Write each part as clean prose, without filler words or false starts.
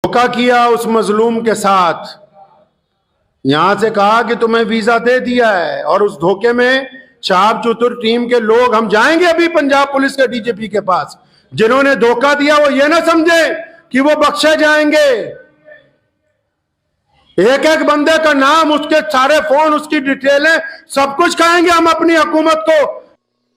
धोखा किया उस मजलूम के साथ, यहां से कहा कि तुम्हें वीजा दे दिया है, और उस धोखे में शहाब चतुर टीम के लोग, हम जाएंगे अभी पंजाब पुलिस के डीजीपी के पास, जिन्होंने धोखा दिया वो ये ना समझे कि वो बख्शे जाएंगे। एक एक बंदे का नाम, उसके सारे फोन, उसकी डिटेलें, सब कुछ कहेंगे हम अपनी हुकूमत को।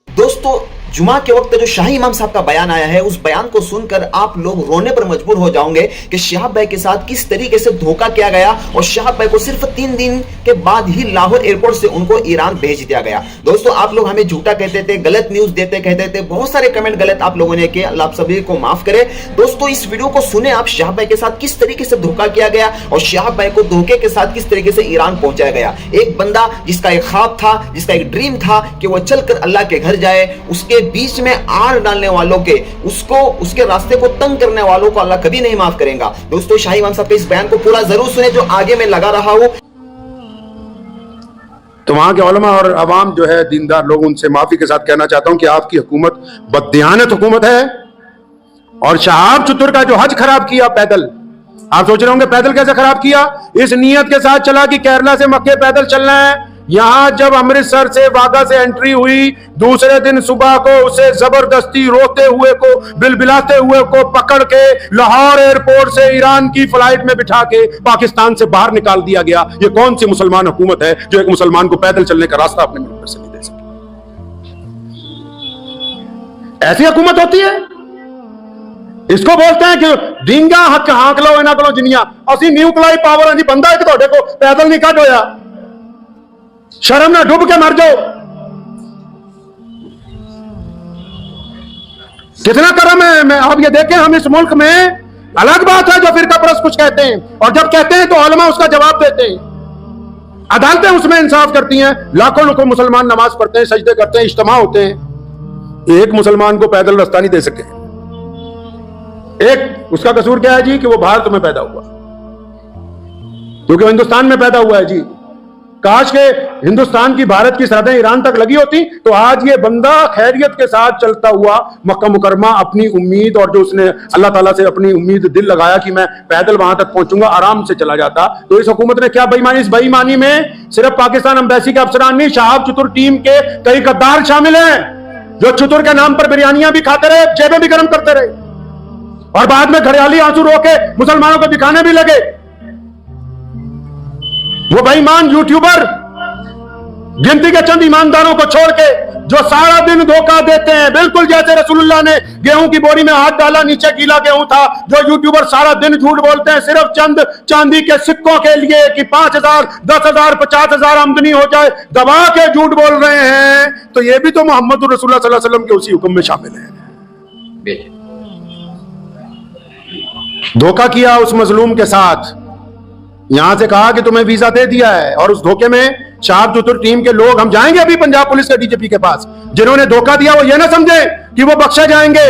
दोस्तों, जुमा के वक्त जो शाही इमाम साहब का बयान आया है, उस बयान को सुनकर आप लोग रोने पर मजबूर हो जाओगे कि शहाब भाई के साथ किस तरीके से धोखा किया गया, और शहाब भाई को सिर्फ 3 दिन के बाद ही लाहौर एयरपोर्ट से उनको ईरान भेज दिया गया। दोस्तों, आप लोग हमें झूठा कहते थे, गलत न्यूज देते कहते थे, बहुत सारे कमेंट गलत आप लोगों ने किए, अल्लाह आप सभी को माफ करे। दोस्तों, इस वीडियो को सुने आप, शहाब भाई के साथ किस तरीके से धोखा किया गया और शहाब भाई को धोखे के साथ किस तरीके से ईरान पहुंचाया गया। एक बंदा जिसका एक ख्वाब था, जिसका एक ड्रीम था कि वो चलकर अल्लाह के घर जाए, उसके बीच में आड़ डालने वालों के, उसके रास्ते को तंग करने वालों को अल्लाह कभी नहीं माफ करेगा। दोस्तों, शाही इमाम साहब के इस बयान को पूरा जरूर सुने जो आगे मैं लगा रहा हूं। तो वहां के उलमा और अवाम जो है, दीनदार लोग, उनसे माफी के साथ कहना चाहता हूं कि आपकी हुकूमत बददियानत हुकूमत है। और शहाब चतुर का जो हज खराब किया पैदल, आप सोच रहे होंगे पैदल कैसे खराब किया, इस नीयत के साथ चला कि केरला से मक्के पैदल चलना है। यहां जब अमृतसर से वाघा से एंट्री हुई, दूसरे दिन सुबह को उसे जबरदस्ती रोते हुए को, बिलबिलाते हुए को पकड़ के लाहौर एयरपोर्ट से ईरान की फ्लाइट में बिठा के पाकिस्तान से बाहर निकाल दिया गया। ये कौन सी मुसलमान हुकूमत है जो एक मुसलमान को पैदल चलने का रास्ता अपने मुल्क से नहीं दे सकी? ऐसी हुकूमत होती है? इसको बोलते हैं कि डींगा हक हाँक लो इना को जिनिया, असि न्यूक्लियर पावर है जी, बंदा एक तोड़े को पैदल नहीं कट होया, शर्म ना डूब के मर जाओ। कितना करम है। मैं आप ये देखें, हम इस मुल्क में, अलग बात है जो फिरका परस्त कुछ कहते हैं, और जब कहते हैं तो उलमा उसका जवाब देते हैं, अदालतें उसमें इंसाफ करती हैं, लाखों लोग मुसलमान नमाज पढ़ते हैं, सजदे करते हैं, इज्तिमा होते हैं, एक मुसलमान को पैदल रास्ता नहीं दे सके। एक उसका कसूर क्या है जी कि वो भारत में पैदा हुआ, क्योंकि हिंदुस्तान में पैदा हुआ है जी। काश के हिंदुस्तान की भारत की सरहदें ईरान तक लगी होती तो आज ये बंदा खैरियत के साथ चलता हुआ मक्का मुकरमा अपनी उम्मीद, और जो उसने अल्लाह ताला से अपनी उम्मीद दिल लगाया कि मैं पैदल वहां तक पहुंचूंगा, आराम से चला जाता। तो इस हुकूमत ने क्या बेईमानी, इस बेईमानी में सिर्फ पाकिस्तान एम्बेसी के अफसरान नहीं, शहाब चतुर टीम के कई गद्दार शामिल हैं जो चतुर के नाम पर बिरयानियां भी खाते रहे, जेबें भी गर्म करते रहे, और बाद में घड़ियाली आंसू रो के मुसलमानों को दिखाने भी लगे। वो बेईमान यूट्यूबर गिनती के चंद ईमानदारों को छोड़ के जो सारा दिन धोखा देते हैं, बिल्कुल जैसे रसूलुल्लाह ने गेहूं की बोरी में हाथ डाला, नीचे गीला गेहूं था, जो यूट्यूबर सारा दिन झूठ बोलते हैं सिर्फ चंद चांदी के सिक्कों के लिए कि 5,000, 10,000, 50,000 आमदनी हो जाए, दबा के झूठ बोल रहे हैं। तो ये भी तो मोहम्मद रसूलुल्लाह सल्लल्लाहु अलैहि वसल्लम के उसी हुक्म में शामिल है। धोखा किया उस मजलूम के साथ, यहां से कहा कि तुम्हें वीजा दे दिया है, और उस धोखे में शहाब चतुर टीम के लोग, हम जाएंगे अभी पंजाब पुलिस के डीजीपी के पास, जिन्होंने धोखा दिया वो ये ना समझे कि वो बख्शे जाएंगे।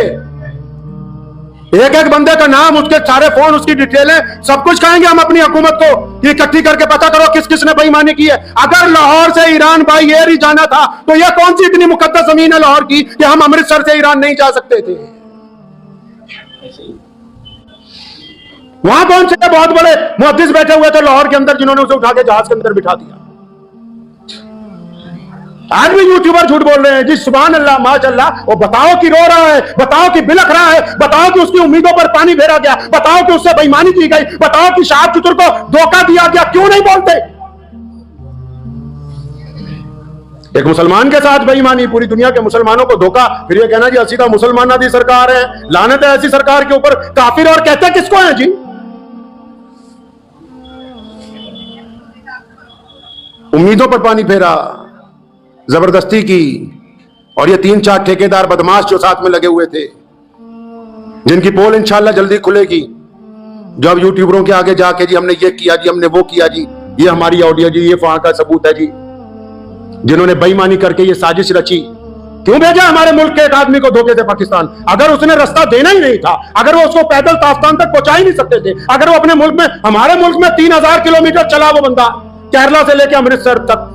एक एक बंदे का नाम, उसके सारे फोन, उसकी डिटेलें, सब कुछ कहेंगे हम अपनी हुकूमत को। इकट्ठी करके पता करो किस किस ने बेईमानी की है। अगर लाहौर से ईरान बाई एयर ही जाना था तो यह कौन सी इतनी मुकद्दस जमीन है लाहौर की कि हम अमृतसर से ईरान नहीं जा सकते थे? वहां कौन से बहुत बड़े मुहद्दिस बैठे हुए थे लाहौर के अंदर जिन्होंने उसे उठा के जहाज के अंदर बिठा दिया? आज भी यूट्यूबर झूठ बोल रहे हैं जी, सुभान अल्लाह, माशाअल्लाह। वो बताओ कि रो रहा है, बताओ कि बिलख रहा है, बताओ कि उसकी उम्मीदों पर पानी फेरा गया, बताओ कि उससे बेईमानी की गई, बताओ कि शहाब चतुर को धोखा दिया गया, क्यों नहीं बोलते? एक मुसलमान के साथ बेईमानी, पूरी दुनिया के मुसलमानों को धोखा, फिर ये कहना जी असी तो मुसलमाना दी सरकार है, लानत है ऐसी सरकार के ऊपर। काफिर और कहते किसको है जी? उम्मीदों पर पानी फेरा, जबरदस्ती की, और ये 3-4 ठेकेदार बदमाश जो साथ में लगे हुए थे, जिनकी पोल इंशाल्लाह जल्दी खुलेगी, जो अब यूट्यूबरों के आगे जाके जी हमने ये किया जी, हमने वो किया जी, ये हमारी ऑडियो जी, ये वहां का सबूत है जी, जिन्होंने बेईमानी करके ये साजिश रची। क्यों भेजा हमारे मुल्क के एक आदमी को धोखे से पाकिस्तान? अगर उसने रास्ता देना ही नहीं था, अगर वो उसको पैदल ताफ्तान तक पहुंचा ही नहीं सकते थे, अगर वो अपने मुल्क में, हमारे मुल्क में 3000 किलोमीटर चला वो बंदा केरला से लेकर अमृतसर तक,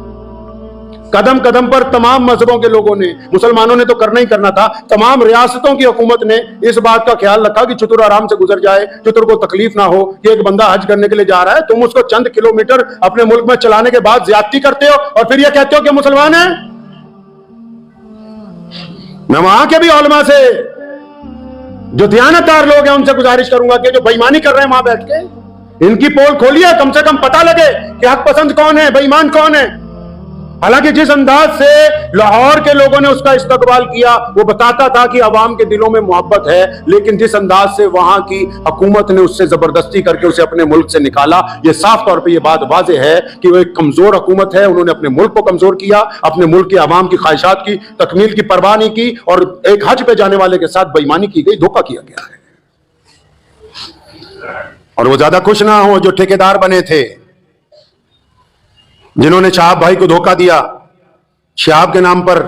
कदम कदम पर तमाम मजहबों के लोगों ने, मुसलमानों ने तो करना ही करना था, तमाम रियासतों की हुकूमत ने इस बात का ख्याल रखा कि चतुर आराम से गुजर जाए, चतुर को तकलीफ ना हो कि एक बंदा हज करने के लिए जा रहा है, तुम उसको चंद किलोमीटर अपने मुल्क में चलाने के बाद ज्यादती करते हो और फिर यह कहते हो कि मुसलमान है। मैं वहां के भी उलमा से जो दयानतदार लोग हैं उनसे गुजारिश करूंगा कि जो बेईमानी कर रहे हैं वहां बैठ के, इनकी पोल खोलिए, कम से कम पता लगे कि हक पसंद कौन है, बेईमान कौन है। हालांकि जिस अंदाज से लाहौर के लोगों ने उसका इस्तकबाल किया वो बताता था कि अवाम के दिलों में मोहब्बत है, लेकिन जिस अंदाज से वहां की हुकूमत ने उससे जबरदस्ती करके उसे अपने मुल्क से निकाला, ये साफ तौर पे ये बात वाज़ेह है कि वो एक कमजोर हुकूमत है। उन्होंने अपने मुल्क को कमजोर किया, अपने मुल्क के अवाम की ख्वाहिशात की तकमील की परवाह नहीं की और एक हज पे जाने वाले के साथ बेईमानी की गई, धोखा किया गया है। और वो ज्यादा खुश ना हो जो ठेकेदार बने थे, जिन्होंने शहाब भाई को धोखा दिया, शहाब के नाम पर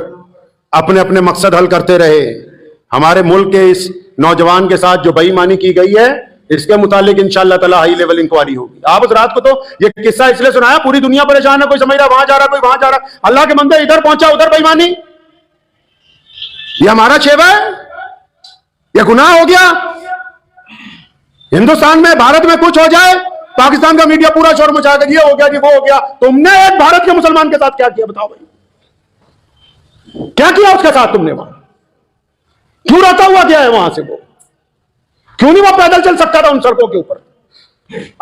अपने अपने मकसद हल करते रहे। हमारे मुल्क के इस नौजवान के साथ जो बेईमानी की गई है, इसके मुतालिक इंशाअल्लाह ताला हाई लेवल इंक्वायरी होगी। आप उस रात को तो ये किस्सा इसलिए सुनाया, पूरी दुनिया परेशान है, कोई समझ रहा वहां जा रहा, कोई वहां जा रहा, अल्लाह के बंदे इधर पहुंचा उधर बेईमानी, ये हमारा शेवा है, ये गुनाह हो गया। हिंदुस्तान में भारत में कुछ हो जाए, पाकिस्तान का मीडिया पूरा शोर मचा के ये हो गया जी वो हो गया। तुमने एक भारत के मुसलमान के साथ क्या किया बताओ भाई, क्या किया उसके साथ तुमने? वहां क्यों रहता हुआ गया है वहां से? वो क्यों नहीं वो पैदल चल सकता था उन सड़कों के ऊपर?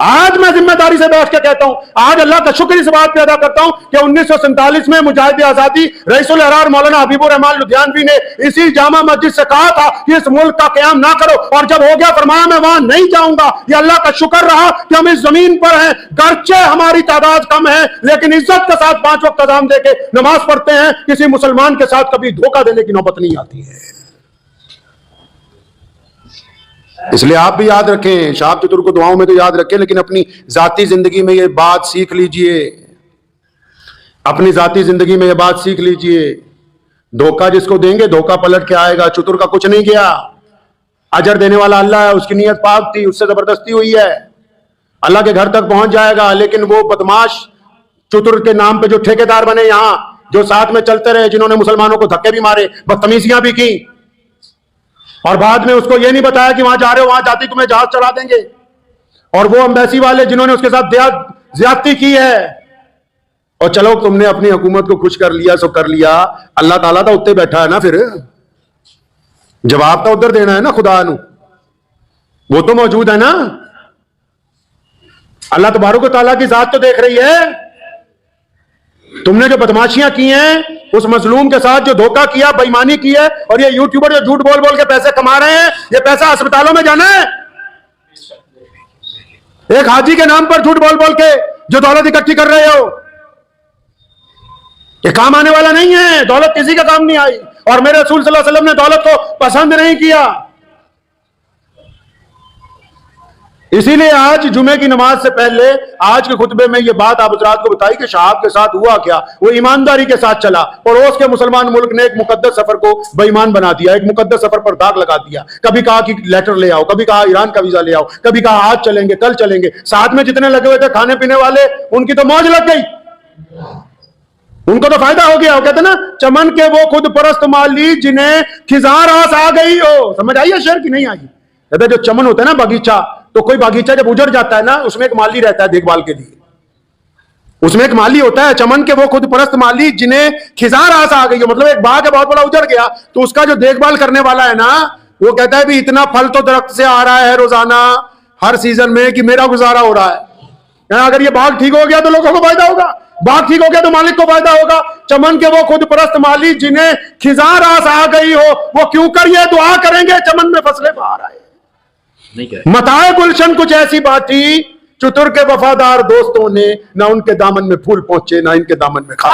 आज मैं जिम्मेदारी से बैठ के कहता हूं, आज अल्लाह का शुक्र इस बात पे अदा करता हूं कि 1947 में मुजाहिद आजादी रईसुल अहरार मौलाना हबीबुर रहमान लुधियानवी ने इसी जामा मस्जिद से कहा था कि इस मुल्क का क़याम ना करो, और जब हो गया फरमाया मैं वहां नहीं जाऊंगा। ये अल्लाह का शुक्र रहा कि हम इस जमीन पर हैं, गर्चे हमारी तादाद कम है लेकिन इज्जत के साथ 5 वक्त अज़ान देके नमाज पढ़ते हैं। किसी मुसलमान के साथ कभी धोखा देने की नौबत नहीं आती है। इसलिए आप भी याद रखें, शहाब चतुर को दुआओं में तो याद रखें, लेकिन अपनी जाती जिंदगी में ये बात सीख लीजिए, अपनी जाती जिंदगी में ये बात सीख लीजिए। धोखा जिसको देंगे धोखा पलट के आएगा। चतुर का कुछ नहीं गया, अजर देने वाला अल्लाह है, उसकी नीयत पाक थी, उससे जबरदस्ती हुई है, अल्लाह के घर तक पहुंच जाएगा। लेकिन वो बदमाश चतुर के नाम पे जो ठेकेदार बने यहां, जो साथ में चलते रहे, जिन्होंने मुसलमानों को धक्के भी मारे, बदतमीजियां भी की, और बाद में उसको ये नहीं बताया कि वहां जा रहे हो, वहां जाती तुम्हें जहाज चढ़ा देंगे, और वो एम्बेसी वाले जिन्होंने उसके साथ ज्यादती की है। और चलो तुमने अपनी हुकूमत को खुश कर लिया सो कर लिया, अल्लाह ताला तो उत्ते बैठा है ना, फिर जवाब तो उधर देना है ना, खुदा नु वो तो मौजूद है ना। अल्लाह तबारक व तआला की जात तो देख रही है। तुमने जो बदमाशियां की हैं, उस मजलूम के साथ जो धोखा किया, बेईमानी की है, और ये यूट्यूबर जो झूठ बोल बोल के पैसे कमा रहे हैं, ये पैसा अस्पतालों में जाना है। एक हाजी के नाम पर झूठ बोल बोल के जो दौलत इकट्ठी कर रहे हो, ये काम आने वाला नहीं है। दौलत किसी का काम नहीं आई, और मेरे रसूल सल्लल्लाहु अलैहि वसल्लम ने दौलत को पसंद नहीं किया। इसीलिए आज जुमे की नमाज से पहले आज के खुतबे में यह बात आप हज़रात को बताई कि शहाब के साथ हुआ क्या। वो ईमानदारी के साथ चला, पड़ोस के मुसलमान मुल्क ने एक मुकद्दस सफर को बेईमान बना दिया, एक मुकद्दस सफर पर दाग लगा दिया। कभी कहा कि लेटर ले आओ, कभी कहा ईरान का वीजा ले आओ, कभी कहा आज चलेंगे कल चलेंगे। साथ में जितने लगे हुए थे खाने पीने वाले, उनकी तो मौज लग गई, उनको तो फायदा हो गया। वो कहते ना, चमन के वो खुद परस्त माली जिन्हें खिजार आस आ गई हो। समझ आई है शेर की नहीं आई? कहते जो चमन होता है ना बगीचा, तो कोई बागीचा जब उजड़ जाता है ना, उसमें एक माली रहता है देखभाल के लिए, उसमें एक माली होता है। चमन के वो खुद परस्त माली जिन्हें खिजार आस आ गई हो, मतलब एक बाग है बहुत बड़ा उजड़ गया, तो उसका जो देखभाल करने वाला है ना, वो कहता है भी इतना फल तो दरख्त से आ रहा है रोजाना हर सीजन में कि मेरा गुजारा हो रहा है। अगर ये बाग ठीक हो गया तो लोगों को फायदा होगा, बाग ठीक हो गया तो मालिक को फायदा होगा। चमन के वो खुद परस्त माली जिन्हें खिजार आस आ गई हो, वो क्यों कर ये दुआ करेंगे चमन में फसलें बाहर आए। मताए गुलशन कुछ ऐसी बाती, चतुर के वफादार दोस्तों ने ना उनके दामन में फूल पहुंचे ना इनके दामन में खा।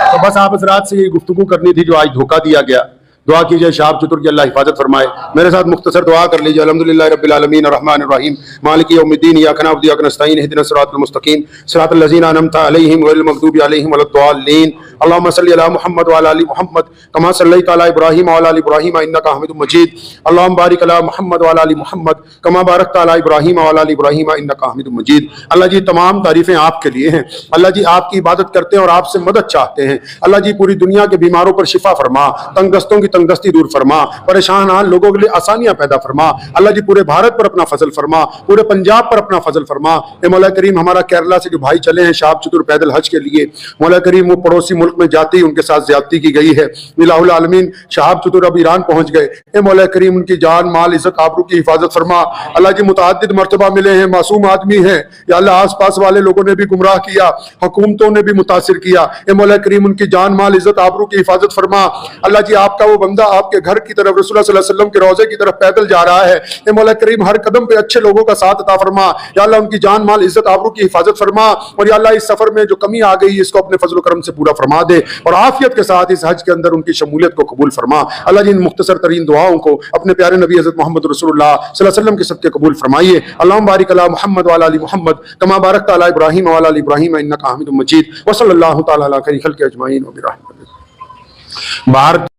तो बस आप हज़रात से ये गुफ्तगू करनी थी जो आज धोखा दिया गया। दुआ कीजिए शहाब चतुर की अल्लाह हिफाजत फरमाए। मेरे साथ मुख्तसर दुआ कर लीजिए। अल्हम्दुलिल्लाह रब्बिल आलमीन अर्रहमानिर रहीम मालिकी यौमिद्दीन इय्याका नअबुदु व इय्याका नस्तईन इहदिनस सिरातल मुस्तकीम सिरातल लज़ीना अनअमता अलैहिम गैरिल मग़दूबि अलैहिम वलद्दाल्लीन। अल्लाहुम्मा सल्लि अला मुहम्मद व अला आलि मुहम्मद कमा सल्लैता अला इब्राहीम व अला आलि इब्राहीम इन्नका हमीदुम मजीद। अल्लाहुम्मा बारिक अला मुहम्मद व अला आलि मुहम्मद कमा बारकता अला इब्राहीम व अला आलि इब्राहीम इन्नका हमीदुम मजीद। अल्लाह जी तमाम तारीफें आपके लिए हैं। अल्लाह जी आपकी इबादत करते हैं और आपसे मदद चाहते हैं। अल्लाह जी पूरी दुनिया के बीमारों पर शिफा फरमा, तंगदस्तों की तंगदस्ती दूर फरमा, परेशान हाल लोगों के लिए आसानियां पैदा फरमा। अल्लाह जी पूरे भारत पर अपना फजल फरमा, पूरे पंजाब पर अपना फजल फरमा। ए मौला करीम हमारा केरला से जो भाई चले हैं शहाब चतुर पैदल हज के लिए, मौला करीम वो पड़ोसी मुल्क में जाते ही उनके साथ ज्यादती की गई है। इलाहुल आलमीन शहाब चतुर अब ईरान पहुंच गए। ए मौला करीम उनकी जान माल इज्जत आबरू की हिफाजत फरमा। अल्लाह जी मुतअद्दिद मर्तबा मिले हैं, मासूम आदमी हैं, या अल्लाह आस पास वाले लोगों ने भी गुमराह किया, हुकूमतों ने भी मुतासिर किया। ए मौला करीम उनकी जान माल इज्जत आबरू की हिफाजत फरमा। अल्लाह जी आपका वो बंदा आपके घर की तरफ रसूलुल्लाह सल्लल्लाहु अलैहि वसल्लम के रोजे की तरफ पैदल जा रहा है। ए मौला करीम हर कदम पे अच्छे लोगों का साथ अता फरमा। या अल्लाह उनकी जान माल इज्जत आबरू की हिफाजत फरमा। और या अल्लाह इस सफर में जो कमी आ गई इसको अपने फजल करम से पूरा फरमा दे और आफियत के साथ इस हज के अंदर उनकी शमूलियत को कबूल फरमा। अल्लाह जी इन मुख्तसर तरीन दुआओं को अपने प्यारे नबी हज़रत मोहम्मद रसूलुल्लाह सल्लल्लाहु अलैहि वसल्लम के सदक़े कबूल फरमाइए। अल्लाहुम्मा बारिक अला मुहम्मद व अला आलि मुहम्मद कमा बारकता अला इब्राहीम व अला आलि इब्राहीम इन्नका हमीदुम मजीद। व सल्लल्लाहु तआला अला खैरिल खल्क़ि अजमईन व बिरहमतिहि। भारत